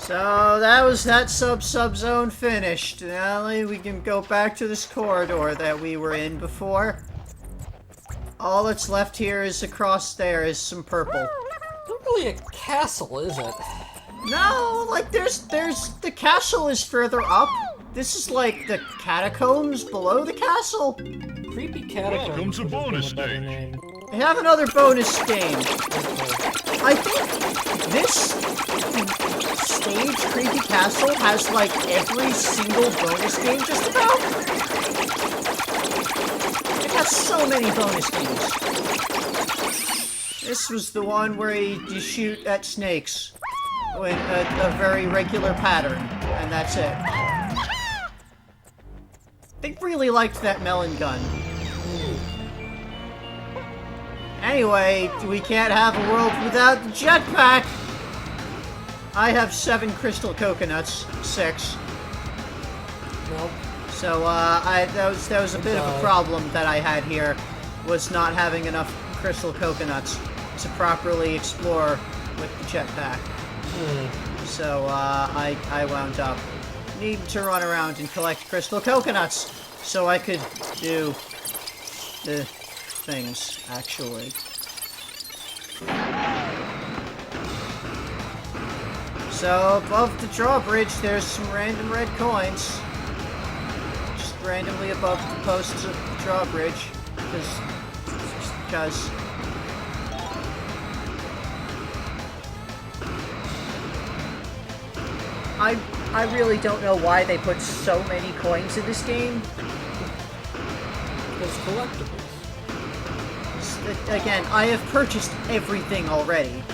So that was that sub-zone finished. Now we can go back to this corridor that we were in before. All that's left here is across there is some purple. Not really a castle, is it? No, like there's the castle is further up. This is like the catacombs below the castle. Creepy catacombs. Welcome to bonus stage. I have another bonus game. I think this stage, Creepy Castle, has like every single bonus game just about. It has so many bonus games. This was the one where you shoot at snakes in a very regular pattern, and that's it. They really liked that melon gun. Anyway, we can't have a world without the jetpack! I have 7 crystal coconuts. 6. Nope. So, that was a bit of a problem that I had here, was not having enough crystal coconuts to properly explore with the jetpack. So, I wound up needing to run around and collect crystal coconuts so I could do the things, actually. So, above the drawbridge, there's some random red coins. Just randomly above the posts of the drawbridge. Because... I really don't know why they put so many coins in this game. It's collectibles. Again, I have purchased everything already.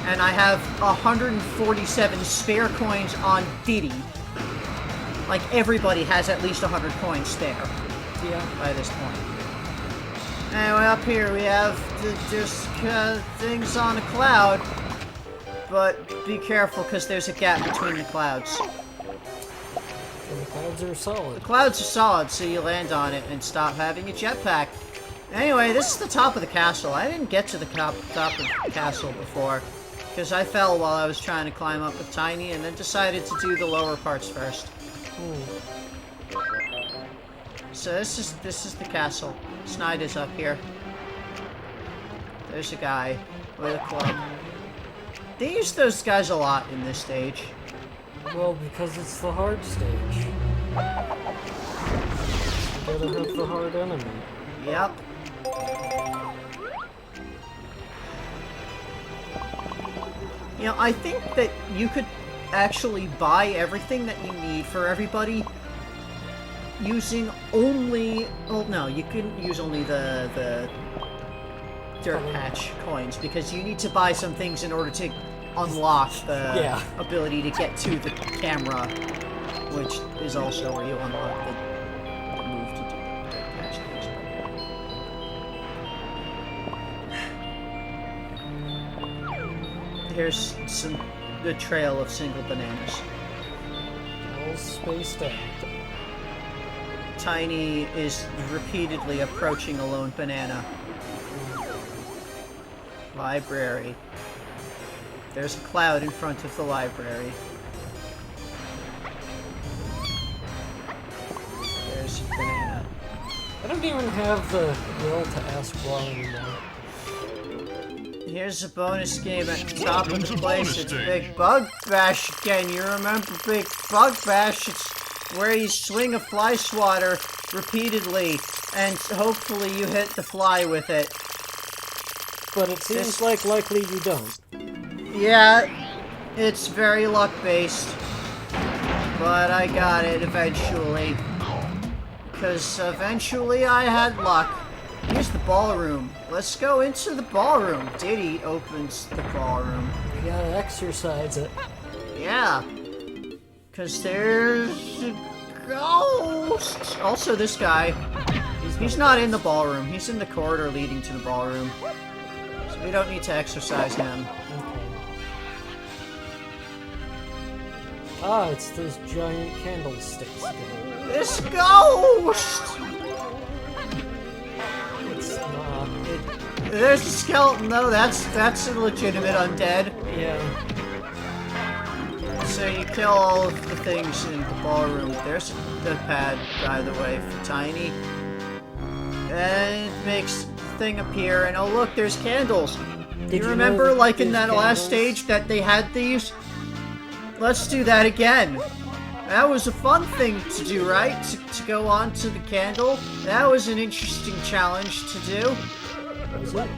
And I have 147 spare coins on Diddy. Like, everybody has at least 100 coins spare. Yeah. By this point. Anyway, up here we have just things on a cloud. But be careful, because there's a gap between the clouds. And the clouds are solid. The clouds are solid, so you land on it and stop having a jetpack. Anyway, this is the top of the castle. I didn't get to the top of the castle before, because I fell while I was trying to climb up with Tiny, and then decided to do the lower parts first. So this is the castle. Snide is up here. There's a guy with a club. They use those guys a lot in this stage. Well, because it's the hard stage. You gotta have the hard enemy. Yep. You know, I think that you could actually buy everything that you need for everybody using only... Well, no, you couldn't use only the Dirt Patch coins, because you need to buy some things in order to unlock the ability to get to the camera, which is also where you unlock the move to do Dirt Patch things. Here's the trail of single bananas. All spaced out. Tiny is repeatedly approaching a lone banana. Library. There's a cloud in front of the library. There's a banana. I don't even have the will to ask why anymore. Here's a bonus game at the top of the place. It's Big Bug Bash again. You remember Big Bug Bash? It's where you swing a fly swatter repeatedly, and hopefully you hit the fly with it. But it seems like likely you don't. Yeah, it's very luck-based. But I got it eventually. Because eventually I had luck. Here's the ballroom. Let's go into the ballroom. Diddy opens the ballroom. You gotta exercise it. Yeah. Because there's a ghost. Also, this guy. He's not in the ballroom. He's in the corridor leading to the ballroom. So we don't need to exercise him. Ah, it's those giant candlesticks again. This ghost! It's not. There's a skeleton though. That's a legitimate undead. Yeah. So you kill all of the things in the ballroom. There's the pad, by the way, for Tiny. And it makes the thing appear, and oh look, there's candles. Did you remember, like in that candles? last stage, that they had these? Let's do that again. That was a fun thing to do, right? To go on to the candle. That was an interesting challenge to do. Was it?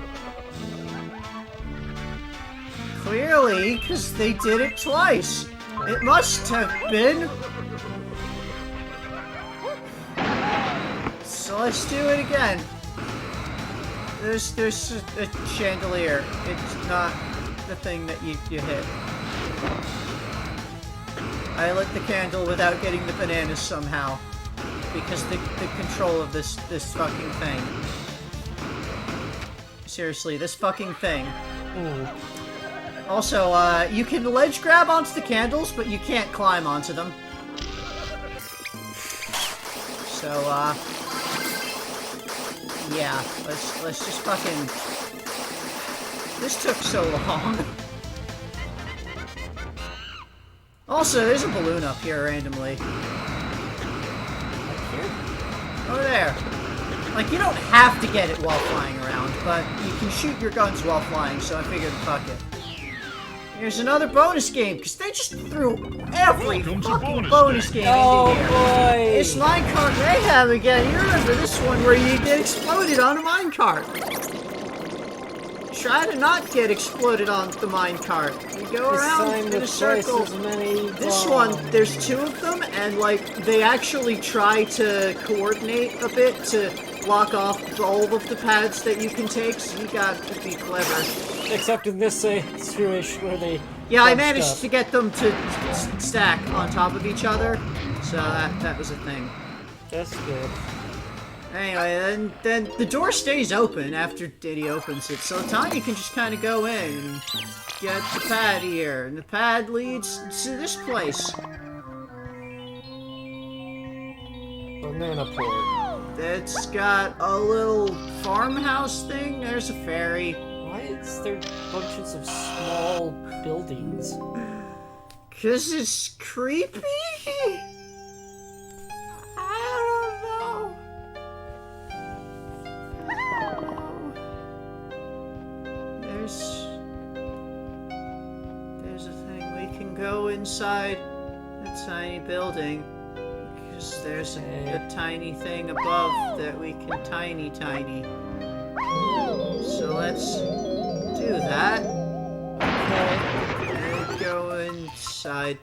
Clearly, because they did it twice. It must have been. So let's do it again. There's a chandelier. It's not the thing that you hit. I lit the candle without getting the bananas somehow. Because the control of this fucking thing. Seriously, this fucking thing. Ooh. Also, you can ledge grab onto the candles, but you can't climb onto them. So, yeah, let's just fucking... This took so long. Also, there's a balloon up here randomly. Over there. Like, you don't have to get it while flying around, but you can shoot your guns while flying, so I figured, fuck it. Here's another bonus game, because they just threw every fucking bonus game into here. Boy! It's Minecart Mayhem again. You remember this one where you get exploded on a minecart. Try to not get exploded on the minecart. You go around in a circle. This one, there's two of them, and like, they actually try to coordinate a bit to block off all of the pads that you can take, so you got to be clever. Except in this situation where they... Yeah, I managed to get them to stack on top of each other, so that was a thing. That's good. Anyway, then the door stays open after Diddy opens it, so Tiny can just kind of go in and get the pad here, and the pad leads to this place. Banana port. It's got a little farmhouse thing. There's a ferry. Why is there bunches of small buildings? 'Cause it's creepy? There's a thing we can go inside a tiny building because there's a tiny thing above that we can tiny. So let's do that. Okay. And go inside.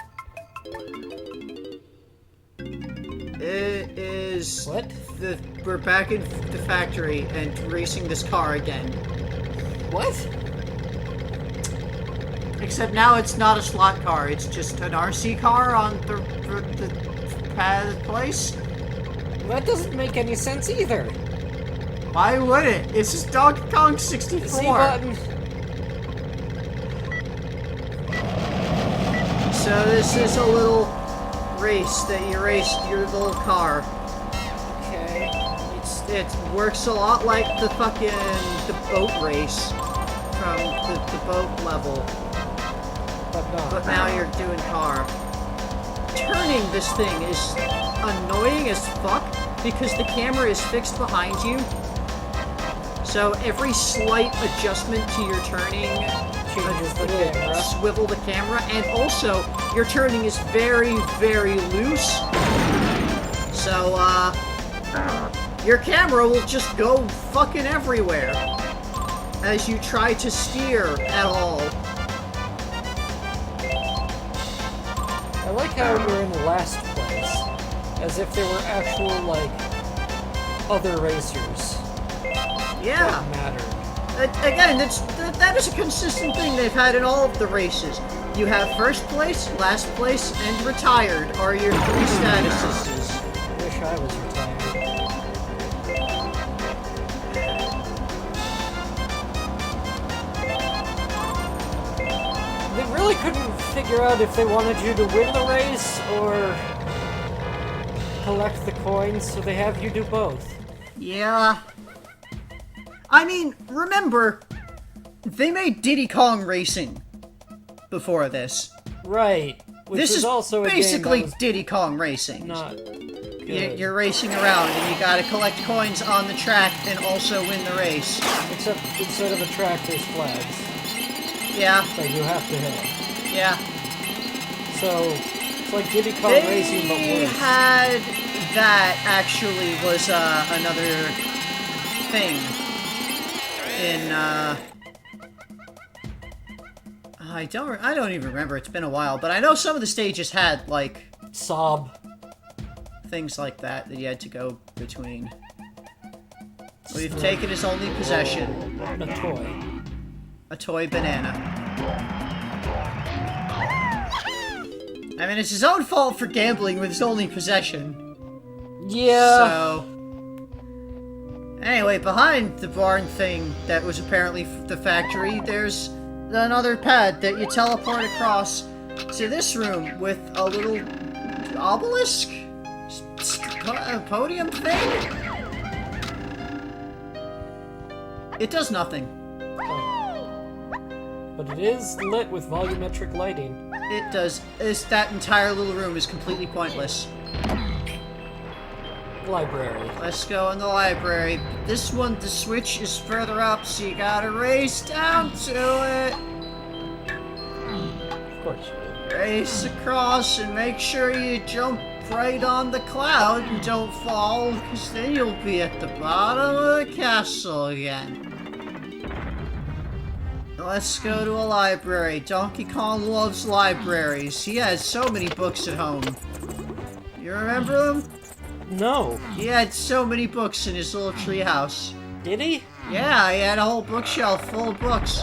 It is What? We're back in the factory and racing this car again. What? Except now it's not a slot car, it's just an RC car on the pad place. That doesn't make any sense either. Why would it? It's just Donkey Kong 64. C button. So this is a little race that you race your little car. Okay. It works a lot like the boat race from the boat level. But now you're doing car. Turning this thing is annoying as fuck because the camera is fixed behind you. So every slight adjustment to your turning Changes the camera. swivel the camera, and also your turning is very, very loose. So your camera will just go fucking everywhere as you try to steer at all. I like how you're in last place, as if there were actual, like, other racers Yeah. that mattered. Again, that is a consistent thing they've had in all of the races. You have first place, last place, and retired are your three statuses. I wish I was retired. They really couldn't figure out if they wanted you to win the race or collect the coins, so they have you do both. Yeah. I mean, remember, they made Diddy Kong Racing before this. Right. Which This is also a basically game that was Diddy Kong Racing. not good. You're racing around, and you gotta collect coins on the track and also win the race. Except instead of a track, there's flags Yeah, that you have to hit. yeah. So it's like Diddy Kong Racing, but They worse. had that actually was another thing in I don't even remember. It's been a while, but I know some of the stages had like Sob. things like that you had to go between. We've taken his only possession, A toy. a toy banana. I mean, it's his own fault for gambling with his only possession. Yeah. So, anyway, behind the barn thing that was apparently the factory, there's another pad that you teleport across to this room with a little obelisk? Podium thing? It does nothing. But it is lit with volumetric lighting. It does. That entire little room is completely pointless. Library. Let's go in the library. This one, the switch is further up, so you gotta race down to it. Of course. Race across and make sure you jump right on the cloud and don't fall, because then you'll be at the bottom of the castle again. Let's go to a library. Donkey Kong loves libraries. He has so many books at home. You remember them? No. He had so many books in his little tree house. Did he? Yeah, he had a whole bookshelf full of books.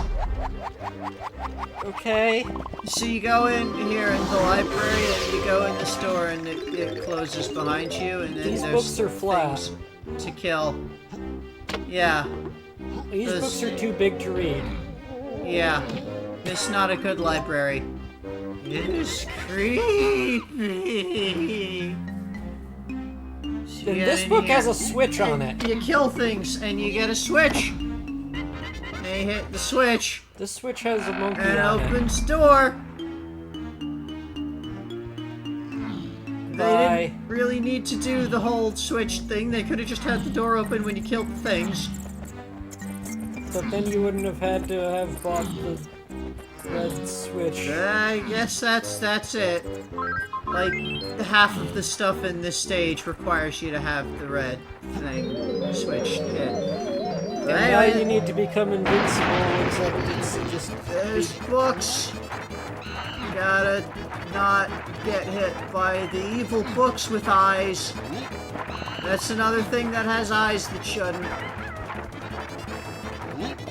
Okay. So you go in here in the library, and you go in the store, and it closes behind you, and then These there's books are flat. things to kill. Yeah, These Those- books are too big to read. yeah. It's not a good library. It is creepy. So And you this get in book here, has a switch on it. You kill things, and you get a switch. And you hit the switch. This switch has a monkey And on it. opens door. They Bye. didn't really need to do the whole switch thing. They could have just had the door open when you killed the things. But then you wouldn't have had to have bought the red switch. I guess that's it. Like, half of the stuff in this stage requires you to have the red thing switched in. And now you need to become invincible, except it's just... There's books. Gotta not get hit by the evil books with eyes. That's another thing that has eyes that shouldn't.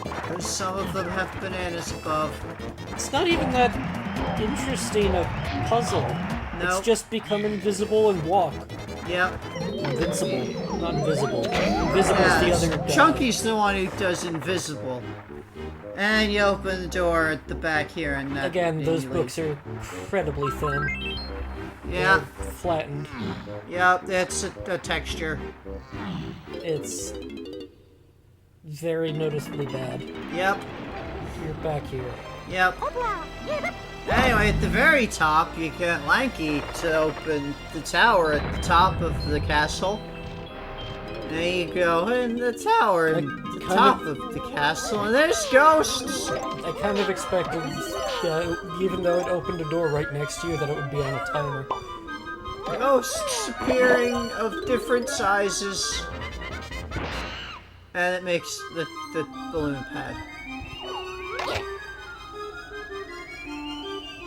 Because some of them have bananas above. It's not even that interesting a puzzle. Nope. It's just become invisible and walk. Yep. Invincible, not invisible. Invisible is the other guy. Chunky's the one who does invisible. And you open the door at the back here, and that Again, those you books leave. are incredibly thin. Yeah. They're flattened. Yep, that's a texture. It's very noticeably bad. Yep. You're back here. Yep. Anyway, at the very top, you get Lanky to open the tower at the top of the castle. There you go in the tower at the top of the castle, and there's ghosts! I kind of expected, even though it opened a door right next to you, that it would be on a timer. Ghosts appearing of different sizes. And it makes the balloon pad.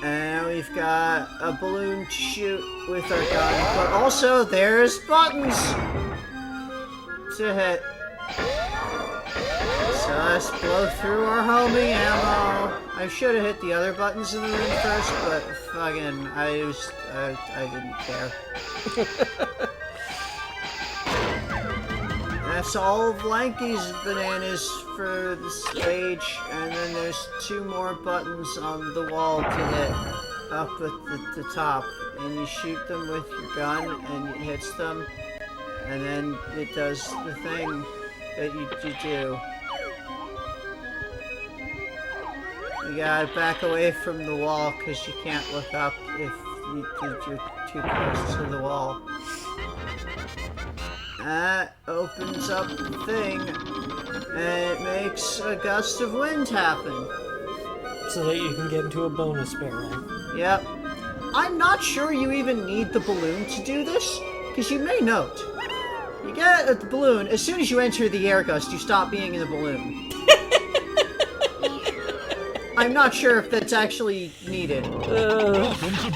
And we've got a balloon to shoot with our gun, but also there's buttons to hit. So let's blow through our homing ammo. I should have hit the other buttons in the room first, but fucking, I didn't care. That's all of Lanky's bananas for the stage, and then there's 2 more buttons on the wall to hit up at the top, and you shoot them with your gun, and it hits them, and then it does the thing that you do. You gotta back away from the wall, because you can't look up if You're too close to the wall. That opens up the thing, and it makes a gust of wind happen. So that you can get into a bonus barrel. Yep. I'm not sure you even need the balloon to do this, because you may note, you get the balloon, as soon as you enter the air gust, you stop being in the balloon. I'm not sure if that's actually needed.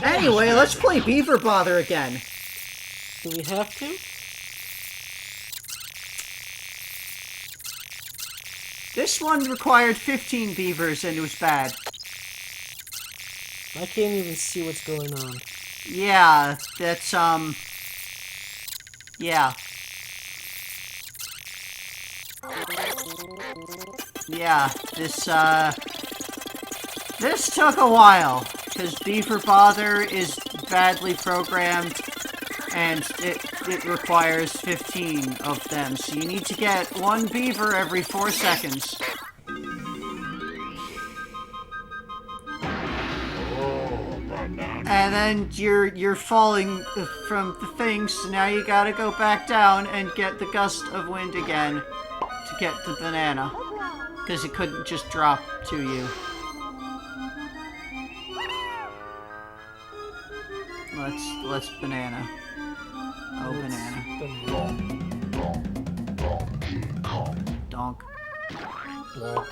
Anyway, let's play Beaver Bother again. Do we have to? This one required 15 beavers and it was bad. I can't even see what's going on. Yeah, that's, yeah. Yeah, this took a while, because Beaver Bother is badly programmed, and it requires 15 of them, so you need to get one beaver every 4 seconds. And then you're falling from the thing, so now you gotta go back down and get the gust of wind again to get the banana. Because it couldn't just drop to you. Let's banana. Oh, banana. Donk. Block.